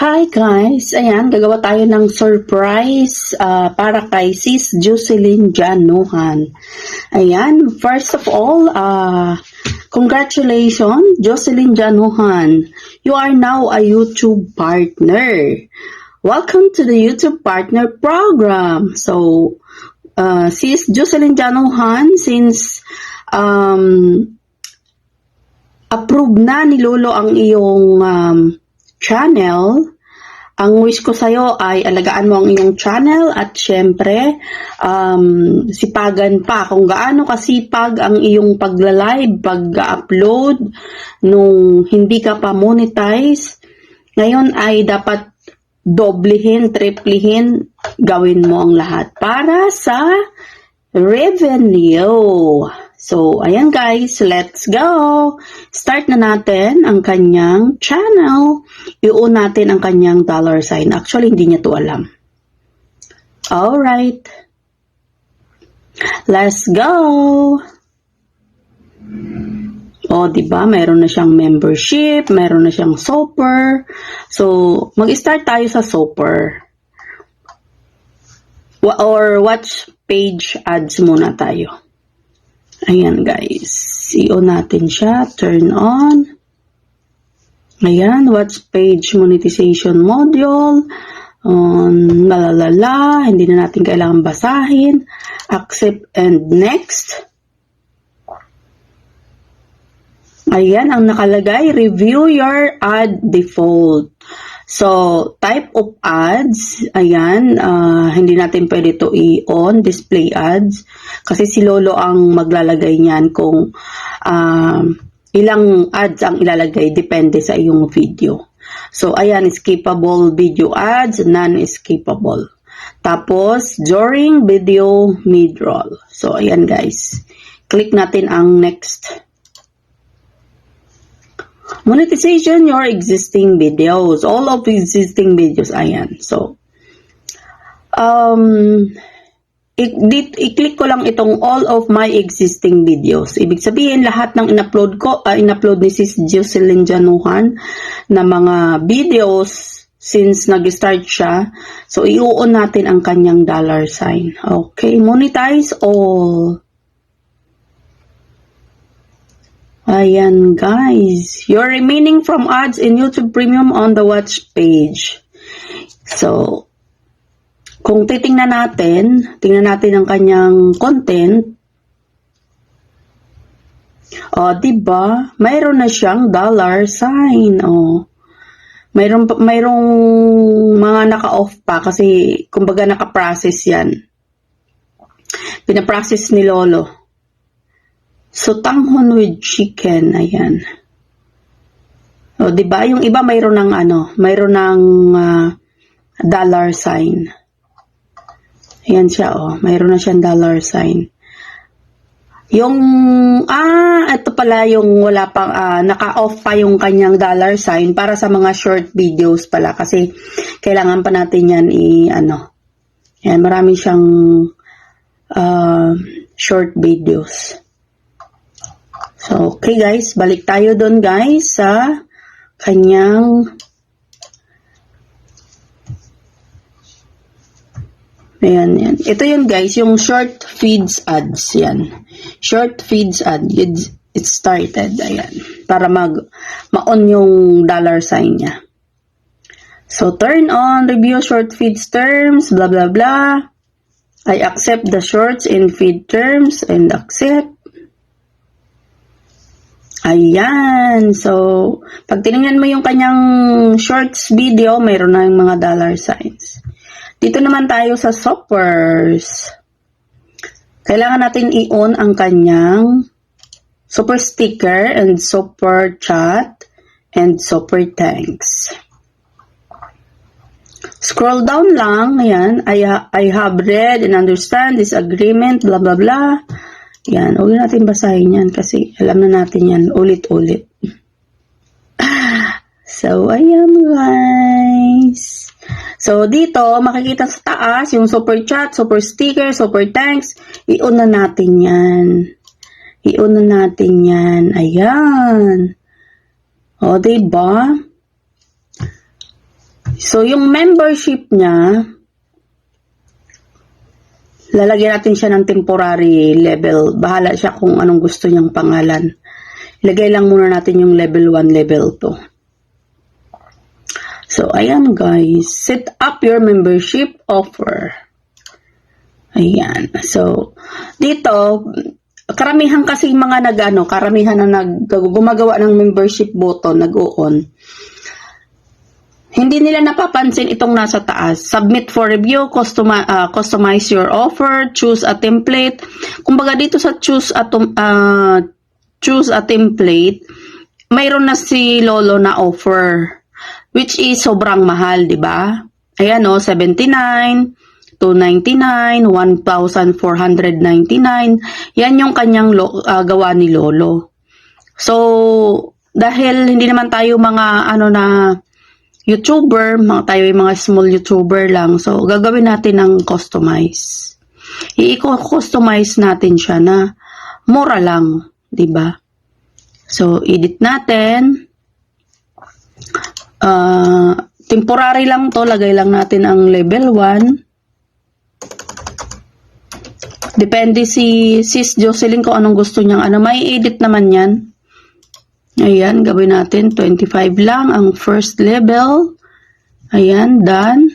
Hi guys! Ayan, gagawa tayo ng surprise para kay Sis Jocelyn Januhan. Ayan, first of all, congratulations Jocelyn Januhan. You are now a YouTube partner. Welcome to the YouTube Partner Program. So, Sis Jocelyn Januhan, since approve na ni Lolo ang iyong channel, ang wish ko sa'yo ay alagaan mo ang iyong channel at syempre, sipagan pa kung gaano kasipag ang iyong pagla-live, pag-upload nung hindi ka pa monetize. Ngayon ay dapat doblehin, triplihin, gawin mo ang lahat para sa revenue. So, ayan guys, let's go! Start na natin ang kanyang channel. I-on natin ang kanyang dollar sign. Actually, hindi niya to alam. Alright. Let's go! O, diba? Mayroon na siyang membership, mayroon na siyang shopper. So, mag-start tayo sa shopper. Or watch page ads muna tayo. Ayan guys, i-on natin siya, turn on. Ayan, watch page monetization module. Lalalala, hindi na natin kailangan basahin. Accept and next. Ayan, ang nakalagay, review your ad default. So, type of ads, ayan, hindi natin pwede ito i-on, display ads, kasi si Lolo ang maglalagay niyan kung ilang ads ang ilalagay, depende sa iyong video. So, ayan, skippable video ads, non-skippable. Tapos, during video mid-roll. So, ayan guys, click natin ang next. Monetization your existing videos. All of existing videos. Ayan. So, i-click ko lang itong all of my existing videos. Ibig sabihin, lahat ng in-upload ko, in-upload ni Sis Jocelyn Januhan na mga videos since nag-start siya. So, i-on natin ang kanyang dollar sign. Okay. Monetize all. Ayan guys, your remaining from ads in YouTube Premium on the watch page. So, kung tingnan natin ang kanyang content. O, diba? Mayroon na siyang dollar sign. O, mayroong mga naka-off pa kasi kumbaga naka-process yan. Pinaprocess ni Lolo. So, tanghon with chicken, ayan. O, diba? Yung iba mayroon ng mayroon ng dollar sign. Ayan siya, mayroon na siyang dollar sign. Yung, ito pala yung wala pang, naka-off pa yung kanyang dollar sign para sa mga short videos pala. Kasi, kailangan pa natin yan Ayan, marami siyang short videos. So, okay guys, balik tayo doon guys sa kanyang ayan. Ito yun guys, yung short feeds ads yan. Short feeds ad, it started, ayan. Para ma-on yung dollar sign niya. So, turn on, review short feeds terms, blah blah blah. I accept the shorts in feed terms and accept. Ayan. So, pag tinignan mo yung kanyang shorts video, mayroon na yung mga dollar signs. Dito naman tayo sa shoppers. Kailangan natin i-on ang kanyang super sticker and super chat and super thanks. Scroll down lang. Ayan. I have read and understand this agreement, blah blah blah. Yan, huwag natin basahin yan kasi alam na natin yan ulit-ulit. So, ayan guys. So, dito, makikita sa taas yung super chat, super sticker, super thanks. I-on na natin yan. I-on na natin yan. Ayan. O, diba? So, yung membership niya, lalagyan natin siya ng temporary level. Bahala siya kung anong gusto niyang pangalan. Ilagay lang muna natin yung level 1, level 2. So, ayan guys. Set up your membership offer. Ayan. So, dito, karamihan kasi mga karamihan na gumagawa ng membership button, nag-o-on. Hindi nila napapansin itong nasa taas. Submit for review, customize your offer, choose a template. Kumbaga dito sa choose a template, mayroon na si Lolo na offer, which is sobrang mahal, di ba? Ayan o, 79, 299, 1,499. Yan yung kanyang gawa ni Lolo. So, dahil hindi naman tayo mga YouTuber, tayo yung mga small YouTuber lang. So, gagawin natin ng customize. I-customize natin siya na mura lang, 'di ba? So, edit natin. Temporary lang 'to, lagay lang natin ang level 1. Depende si Sis Jocelyn kung anong gusto niyang may edit naman 'yan. Ayan, gawin natin 25 lang ang first level. Ayan, done.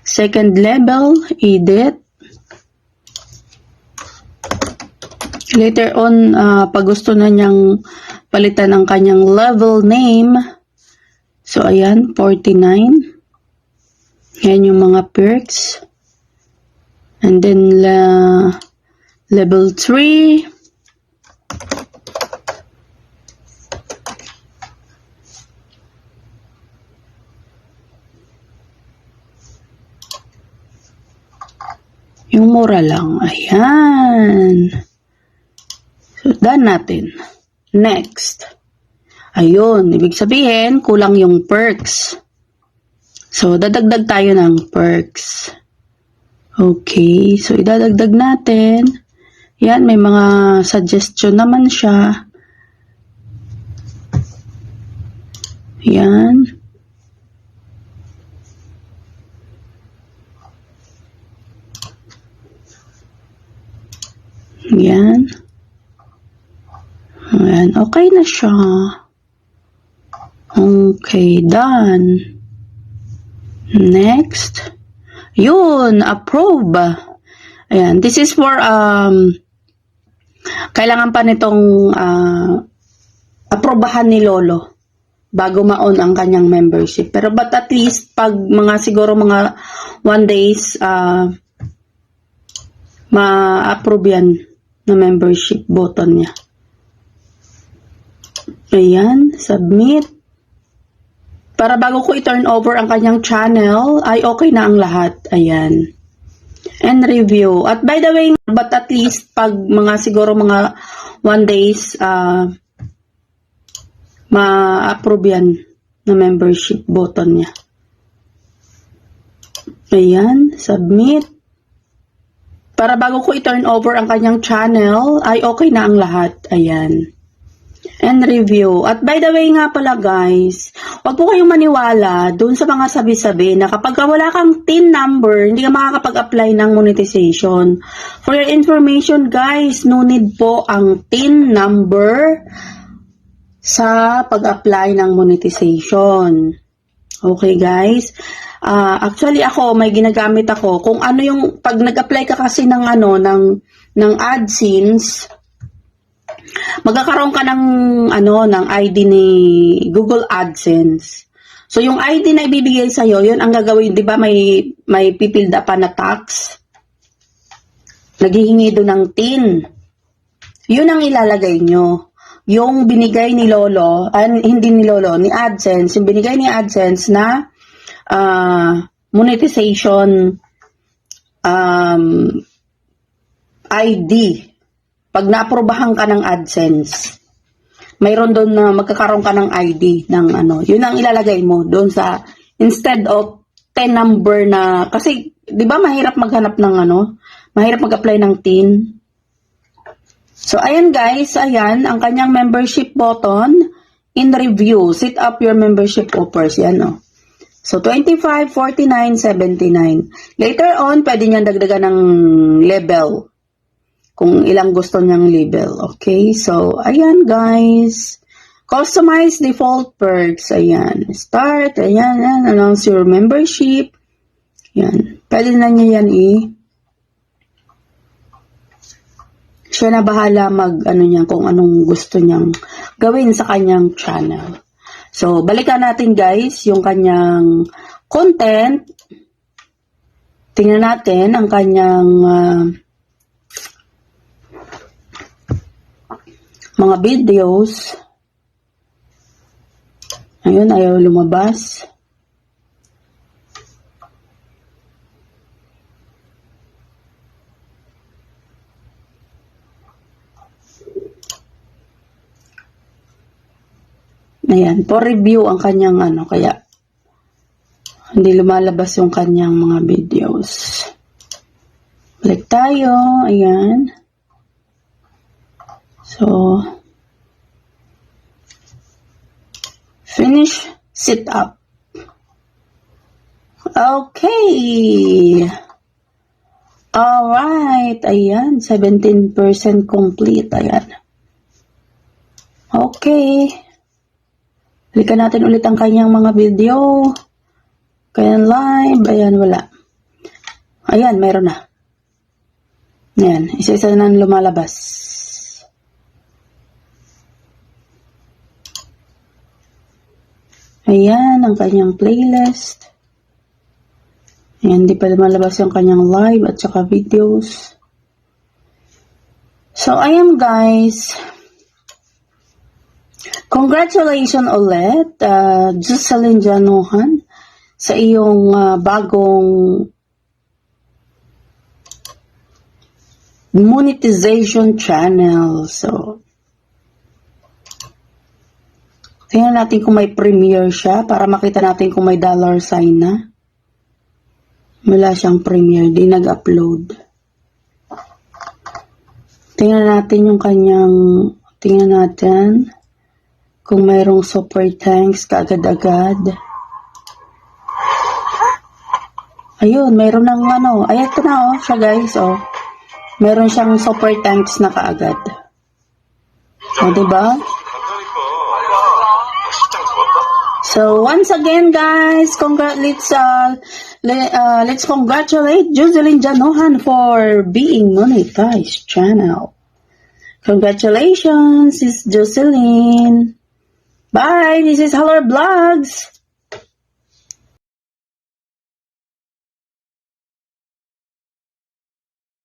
Second level, edit. Later on, pag gusto na niyang palitan ang kanyang level name. So, ayan, 49. Ayan yung mga perks. And then, level 3. Yung mura lang. Ayan. So, done natin. Next. Ayun. Ibig sabihin, kulang yung perks. So, dadagdag tayo ng perks. Okay. So, idadagdag natin. Yan. May mga suggestion naman siya. Yan. Yan. Ayan. Okay na siya. Okay. Done. Next. Yun. Approve. Ayan. This is for, kailangan pa nitong, aprobahan ni Lolo bago ma-on ang kanyang membership. Pero but at least, pag siguro mga 1 days, ma-approve yan na membership button niya. Ayan, submit. Para bago ko i-turn over ang kanyang channel, ay okay na ang lahat. Ayan. And review. At by the way, but at least, pag siguro mga 1 days, ma-approve yan na membership button niya. Ayan, submit. Para bago ko i-turn over ang kanyang channel, ay okay na ang lahat. Ayan. And review. At by the way nga pala guys, wag po kayong maniwala dun sa mga sabi-sabi na kapag wala kang TIN number, hindi ka makakapag-apply ng monetization. For your information guys, no need po ang TIN number sa pag-apply ng monetization. Okay guys? Actually ako, may ginagamit ako. Kung ano yung, pag nag-apply ka kasi ng AdSense, magkakaroon ka ng ID ni Google AdSense. So yung ID na ibibigay sa iyo, yun ang gagawin, 'di ba? May pipilda pa na tax. Naghihingi doon ng TIN. Yun ang ilalagay nyo. Yung binigay ni Lolo, hindi ni Lolo, ni AdSense, yung binigay ni AdSense na monetization ID. Pag naaprobahan ka ng AdSense, mayroon doon na magkakaroon ka ng ID ng yun ang ilalagay mo doon sa, instead of 10 number na, kasi 'di ba mahirap maghanap ng mahirap mag-apply ng TIN. So ayan guys, ayan ang kanyang membership button in review. Set up your membership offers, yan So, 25, 49, 79. Later on, pwede niyang dagdagan ng level. Kung ilang gusto niyang level. Okay? So, ayan guys. Customize default perks. Ayan. Start. Ayan. Announce your membership. Ayan. Pwede na niya yan siya na bahala kung anong gusto niyang gawin sa kanyang channel. So, balikan natin guys yung kanyang content. Tingnan natin ang kanyang mga videos. Ayun, ayaw lumabas. Ayan, for review ang kanyang kaya hindi lumalabas yung kanyang mga videos. Balik tayo, ayan. So, finish sit-up. Okay. Alright, ayan, 17% complete, ayan. Okay. Balikan natin ulit ang kanyang mga video. Kanyang live. Ayan, wala. Ayan, meron na. Ayan, isa-isa na lumalabas. Ayan, ang kanyang playlist. Ayan, di pa lumalabas yung kanyang live at saka videos. So, ayan guys. Congratulations ulit, Jocelyn Janohan, sa iyong bagong monetization channel. So, tingnan natin kung may premiere siya para makita natin kung may dollar sign na. Wala siyang premiere, di nag-upload. Tingnan natin yung kanyang, tingnan natin kung mayroong super thanks kaagad-agad. Ayun, mayroon ng ayan ito na siya guys, Meron siyang super thanks na kaagad. Diba? So, once again guys, let's congratulate Jocelyn Janohan for being monetized channel. Congratulations, Sis Jocelyn. Bye, this is Haller Vlogs.